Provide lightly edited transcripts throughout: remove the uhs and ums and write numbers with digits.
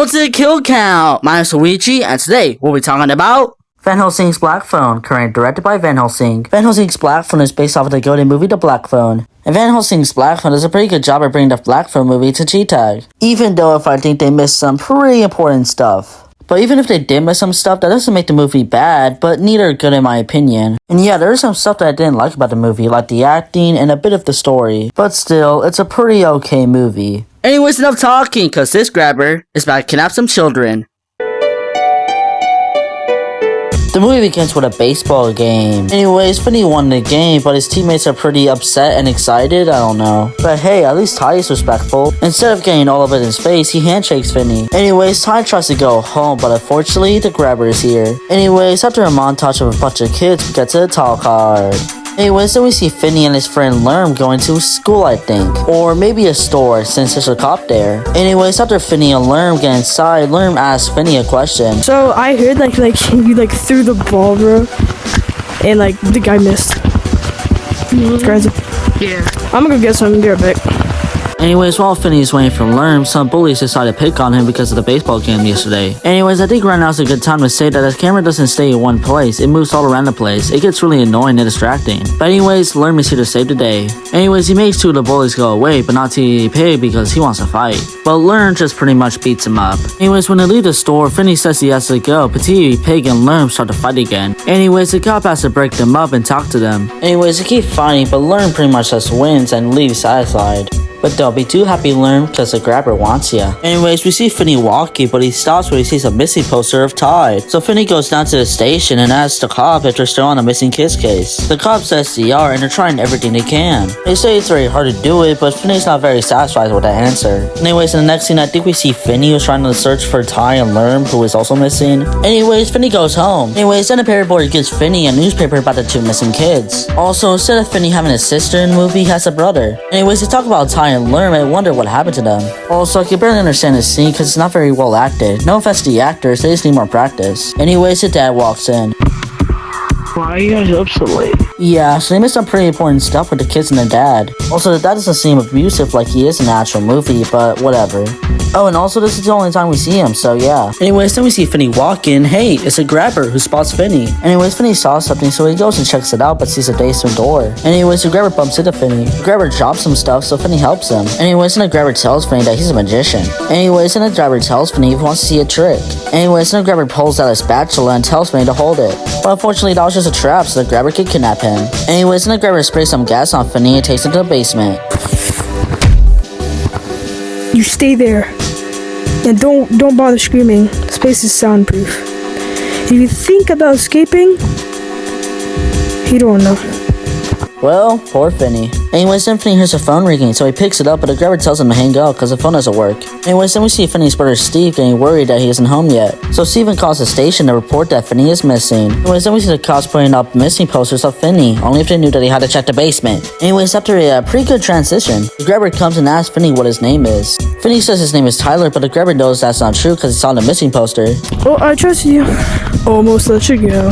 Welcome to the Kill Count. My name is Luigi, and today we'll be talking about Vanhelsings Black Phone, currently directed by Van Helsing. Van Helsing's Black Phone is based off of the golden movie The Black Phone. And Van Helsing's Black Phone does a pretty good job of bringing the Black Phone movie to G-Tag. Even though if I think they missed some pretty important stuff. But even if they did miss some stuff, that doesn't make the movie bad, but neither are good in my opinion. And yeah, there is some stuff that I didn't like about the movie, like the acting and a bit of the story. But still, it's a pretty okay movie. Anyways, enough talking, cause this grabber is about to kidnap some children. The movie begins with a baseball game. Anyways, Finney won the game, but his teammates are pretty upset and excited, I don't know. But hey, at least Ty is respectful. Instead of getting all of it in his face, he handshakes Finney. Anyways, Ty tries to go home, but unfortunately, the grabber is here. Anyways, after a montage of a bunch of kids, we get to the tall card. Anyways, then we see Finney and his friend Lerm going to school, I think. Or maybe a store, since there's a cop there. Anyways, after Finney and Lerm get inside, Lerm asks Finney a question. So, I heard, like you, threw the ball, bro. And, the guy missed. It's crazy. Yeah. I'm gonna go get some beer back. Anyways, while Finney is waiting for Lerm, some bullies decide to pick on him because of the baseball game yesterday. Anyways, I think right now is a good time to say that the camera doesn't stay in one place, it moves all around the place. It gets really annoying and distracting. But anyways, Lerm is here to save the day. Anyways, he makes two of the bullies go away, but not to Pig because he wants to fight. But Lerm just pretty much beats him up. Anyways, when they leave the store, Finney says he has to go, but Pig and Lerm start to fight again. Anyways, the cop has to break them up and talk to them. Anyways, they keep fighting, but Lerm pretty much just wins and leaves satisfied. But don't be too happy, Lerm, because the grabber wants ya. Anyways, we see Finney walking, but he stops when he sees a missing poster of Ty. So Finney goes down to the station and asks the cop if they're still on a missing kids case. The cop says they are, and they're trying everything they can. They say it's very hard to do it, but Finney's not very satisfied with that answer. Anyways, in the next scene, I think we see Finney who's trying to search for Ty and Lerm, who is also missing. Anyways, Finney goes home. Anyways, then the paperboy gives Finney a newspaper about the two missing kids. Also, instead of Finney having a sister in the movie, he has a brother. Anyways, they talk about Ty and Lerm and wonder what happened to them. Also, I can barely understand this scene because it's not very well acted. No offense to the actors, they just need more practice. Anyways, the dad walks in. Why are you guys up so late? Yeah, so they missed some pretty important stuff with the kids and the dad. Also, the dad doesn't seem abusive like he is in the actual movie, but whatever. Oh, and also this is the only time we see him, so yeah. Anyways, then we see Finney walk in. Hey, it's a grabber who spots Finney. Anyways, Finney saw something, so he goes and checks it out, but sees a basement door. Anyways, the grabber bumps into Finney. The grabber drops some stuff, so Finney helps him. Anyways, then the grabber tells Finney that he's a magician. Anyways, then the grabber tells Finney he wants to see a trick. Anyways, then the grabber pulls out a spatula and tells Finney to hold it. But unfortunately, that was just a trap, so the grabber could kidnap him. Anyways, then the grabber sprays some gas on Finney and takes him to the basement. You stay there. And don't bother screaming. This place is soundproof. If you think about escaping, you don't know. Well, poor Finney. Anyways, then Finney hears her phone ringing, so he picks it up, but the grabber tells him to hang up because the phone doesn't work. Anyways, then we see Finney's brother Steve getting worried that he isn't home yet. So Steven calls the station to report that Finney is missing. Anyways, then we see the cops putting up missing posters of Finney, only if they knew that he had to check the basement. Anyways, after a pretty good transition, the grabber comes and asks Finney what his name is. Finney says his name is Tyler, but the grabber knows that's not true because he saw the missing poster. Oh, I trust you. Almost let you go.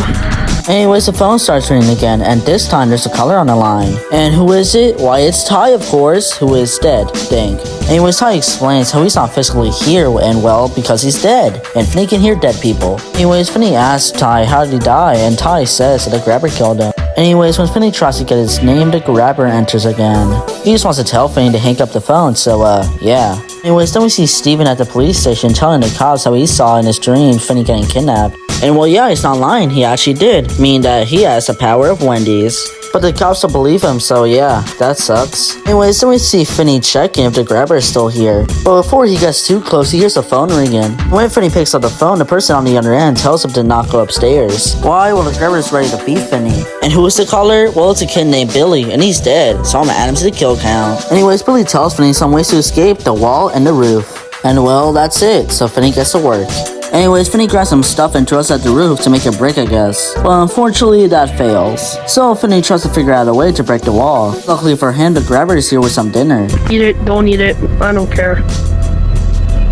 Anyways, the phone starts ringing again, and this time there's a caller on the line. And who is it? Why, it's Ty, of course, who is dead. Dang. Anyways, Ty explains how he's not physically here, and well, because he's dead. And Finney can hear dead people. Anyways, Finney asks Ty how did he die, and Ty says that the grabber killed him. Anyways, when Finney tries to get his name, the grabber enters again. He just wants to tell Finney to hang up the phone, so yeah. Anyways, then we see Steven at the police station telling the cops how he saw in his dream Finney getting kidnapped. And well, yeah, he's not lying, he actually did, meaning that he has the power of Wendy's. But the cops don't believe him, so yeah, that sucks. Anyways, then we see Finney checking if the grabber is still here. But before he gets too close, he hears the phone ringing. When Finney picks up the phone, the person on the other end tells him to not go upstairs. Why? Well, the grabber is ready to beat Finney. And who is the caller? Well, it's a kid named Billy, and he's dead, so I'm gonna add him to the kill count. Anyways, Billy tells Finney some ways to escape: the wall and the roof. And well, that's it, so Finney gets to work. Anyways, Finney grabs some stuff and throws it at the roof to make a break, I guess. But unfortunately, that fails. So Finney tries to figure out a way to break the wall. Luckily for him, the grabber is here with some dinner. Eat it, don't eat it, I don't care.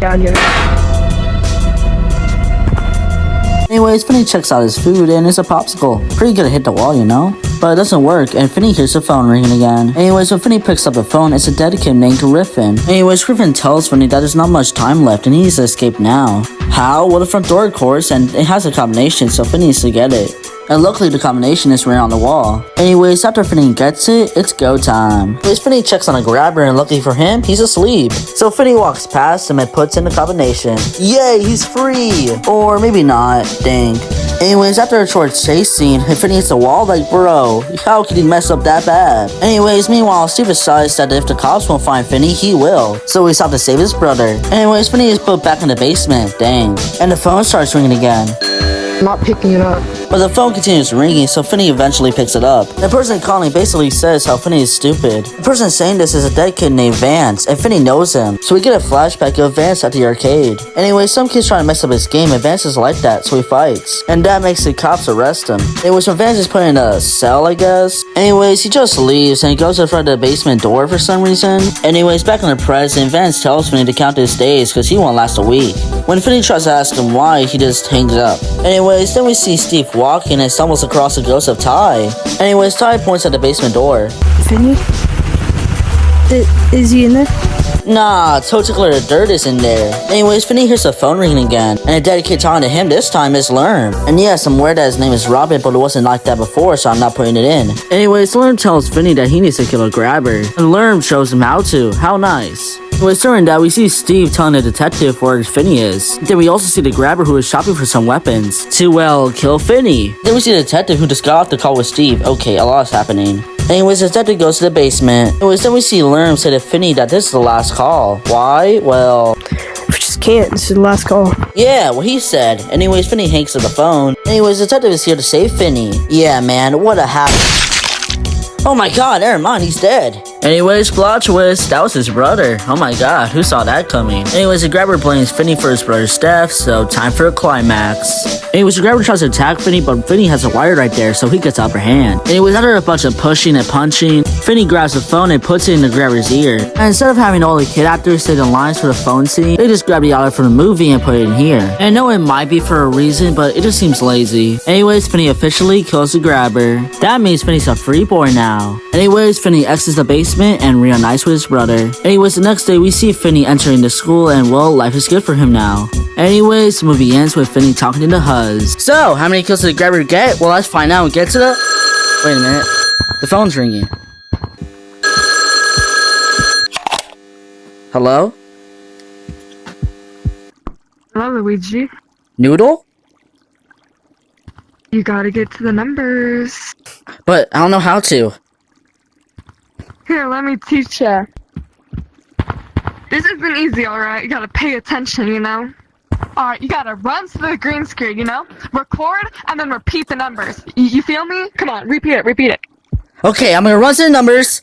Yeah, Anyways, Finney checks out his food and it's a popsicle. Pretty good to hit the wall, you know? but it doesn't work, and Finney hears the phone ringing again. Anyways, when Finney picks up the phone, it's a dead kid named Griffin. Anyways, Griffin tells Finney that there's not much time left and he needs to escape now. How? Well, the front door, of course, and it has a combination, so Finney needs to get it. And luckily the combination is written on the wall. Anyways, after Finney gets it, it's go time. Anyways, Finney checks on a grabber, and luckily for him, he's asleep. So Finney walks past him and puts in the combination. Yay, he's free! Or maybe not, dang. Anyways, after a short chase scene, Finney hits the wall like, bro, how could he mess up that bad? Anyways, meanwhile, Steve decides that if the cops won't find Finney, he will. So he's out to save his brother. Anyways, Finney is put back in the basement, dang. And the phone starts ringing again. Not picking it up. But the phone continues ringing, so Finney eventually picks it up. The person calling basically says how Finney is stupid. The person saying this is a dead kid named Vance, and Finney knows him. So we get a flashback of Vance at the arcade. Anyway, some kid's trying to mess up his game, and Vance is like that, so he fights. And that makes the cops arrest him. Anyways, when Vance is put in a cell, I guess. Anyways, he just leaves, and he goes in front of the basement door for some reason. Anyways, back in the present, Vance tells Finney to count his days, because he won't last a week. When Finney tries to ask him why, he just hangs up. Anyways, then we see Steve walking and stumbles across the ghost of Ty. Anyways, Ty points at the basement door. Finney? Is he in there? Nah, totally the dirt is in there. Anyways, Finney hears the phone ringing again, and a dead kid talking to him this time is Lerm. And yes, I'm aware that his name is Robin, but it wasn't like that before, so I'm not putting it in. Anyways, Lerm tells Finney that he needs to kill a grabber, and Lerm shows him how to. How nice. Anyways, during that, we see Steve telling the detective where Finney is. Then we also see the grabber who is shopping for some weapons to, well, kill Finney. Then we see the detective who just got off the call with Steve. Okay, a lot is happening. Anyways, the detective goes to the basement. Anyways, then we see Lerm say to Finney that this is the last call. Why? Well, We just can't. This is the last call. yeah, what he said. Anyways, Finney hangs up the phone. Anyways, the detective is here to save Finney. Yeah, man, what a hack. Oh my god, never mind, he's dead. Anyways, plot twist, that was his brother. Oh my god, who saw that coming? Anyways, the grabber blames Finney for his brother's death, so time for a climax. Anyways, the grabber tries to attack Finney, but Finney has a wire right there, so he gets upper hand. Anyways, after a bunch of pushing and punching, Finney grabs the phone and puts it in the grabber's ear. And instead of having all the kid actors say the lines for the phone scene, they just grab the audio from the movie and put it in here. And I know it might be for a reason, but it just seems lazy. Anyways, Finney officially kills the grabber. That means Finney's a free boy now. Anyways, Finney exits the basement and reunites with his brother. Anyways, the next day we see Finney entering the school and, well, life is good for him now. Anyways, the movie ends with Finney talking to the Huz. So, how many kills did the grabber get? Well, let's find out and get to the... Wait a minute. The phone's ringing. Hello? Hello, Luigi. Noodle? You gotta get to the numbers. But I don't know how to. Here, let me teach ya. This isn't easy, alright? You gotta pay attention, you know? Alright, you gotta run to the green screen, you know? Record, and then repeat the numbers. You feel me? Come on, repeat it. Okay, I'm gonna run to the numbers.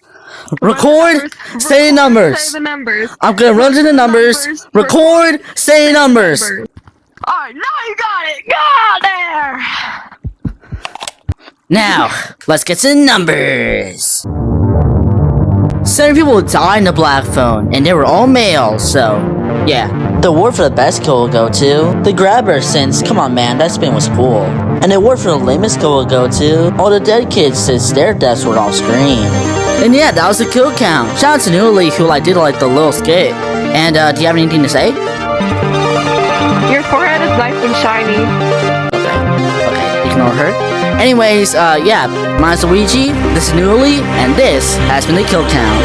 Record, say the numbers. Say the numbers. I'm gonna run to the numbers. Record, say the numbers. Alright, now you got it! Got there! Now, let's get to the numbers. 7 people died in the black phone, and they were all male, so, yeah. The award for the best kill will go to the grabber, since, come on man, that spin was cool. And the award for the lamest kill will go to all the dead kids, since their deaths were off screen. And yeah, that was the kill count. Shout out to Newly, who did the little skit. And do you have anything to say? Your forehead is nice and shiny. Okay, ignore her. Anyways, yeah, mine's Luigi, this is Newly, and this has been the kill count.